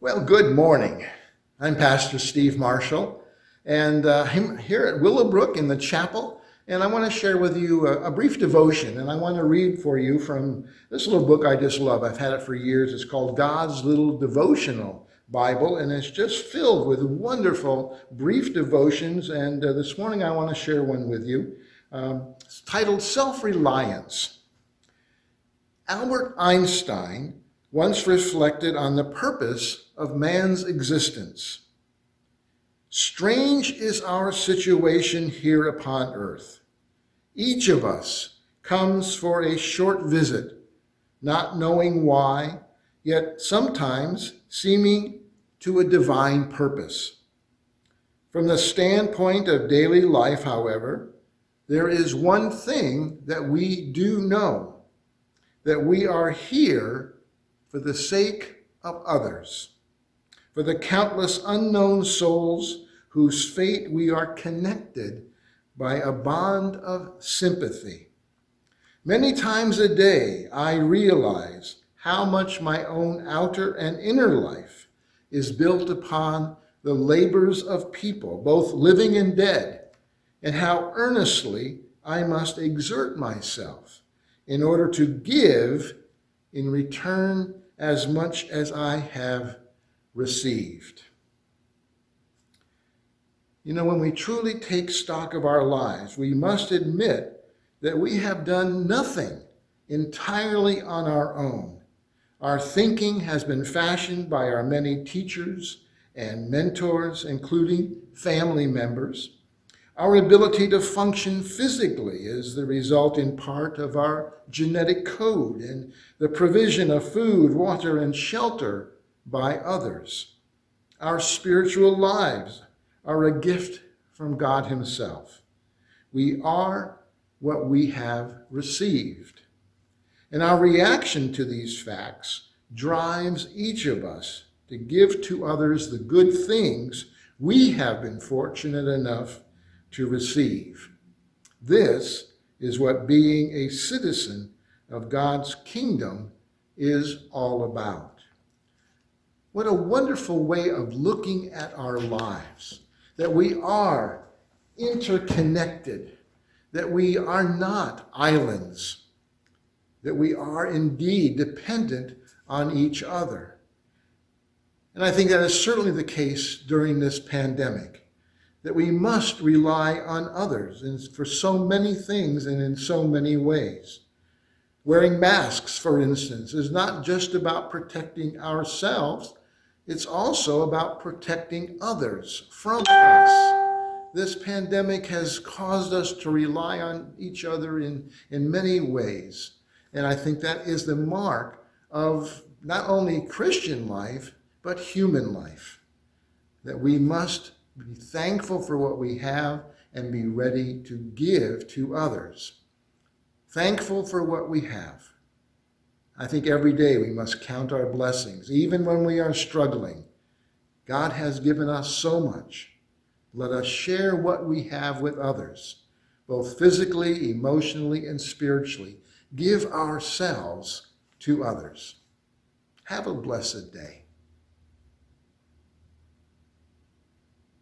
Well, good morning. I'm Pastor Steve Marshall, and I'm here at Willowbrook in the chapel, and I want to share with you a brief devotion, and I want to read for you from this little book I just love. I've had it for years. It's called God's Little Devotional Bible, and it's just filled with wonderful brief devotions, and this morning I want to share one with you. It's titled Self-Reliance. Albert Einstein once reflected on the purpose of man's existence. Strange is our situation here upon earth. Each of us comes for a short visit, not knowing why, yet sometimes seeming to a divine purpose. From the standpoint of daily life, however, there is one thing that we do know, that we are here for the sake of others, for the countless unknown souls whose fate we are connected by a bond of sympathy. Many times a day, I realize how much my own outer and inner life is built upon the labors of people, both living and dead, and how earnestly I must exert myself in order to give in return as much as I have received. You know, when we truly take stock of our lives, we must admit that we have done nothing entirely on our own. Our thinking has been fashioned by our many teachers and mentors, including family members. Our ability to function physically is the result in part of our genetic code and the provision of food, water, and shelter by others. Our spiritual lives are a gift from God Himself. We are what we have received. And our reaction to these facts drives each of us to give to others the good things we have been fortunate enough to receive. This is what being a citizen of God's kingdom is all about. What a wonderful way of looking at our lives, that we are interconnected, that we are not islands, that we are indeed dependent on each other. And I think that is certainly the case during this pandemic, that we must rely on others and for so many things and in so many ways. Wearing masks, for instance, is not just about protecting ourselves, it's also about protecting others from us. This pandemic has caused us to rely on each other in many ways. And I think that is the mark of not only Christian life, but human life, that we must be thankful for what we have and be ready to give to others. Thankful for what we have. I think every day we must count our blessings, even when we are struggling. God has given us so much. Let us share what we have with others, both physically, emotionally, and spiritually. Give ourselves to others. Have a blessed day.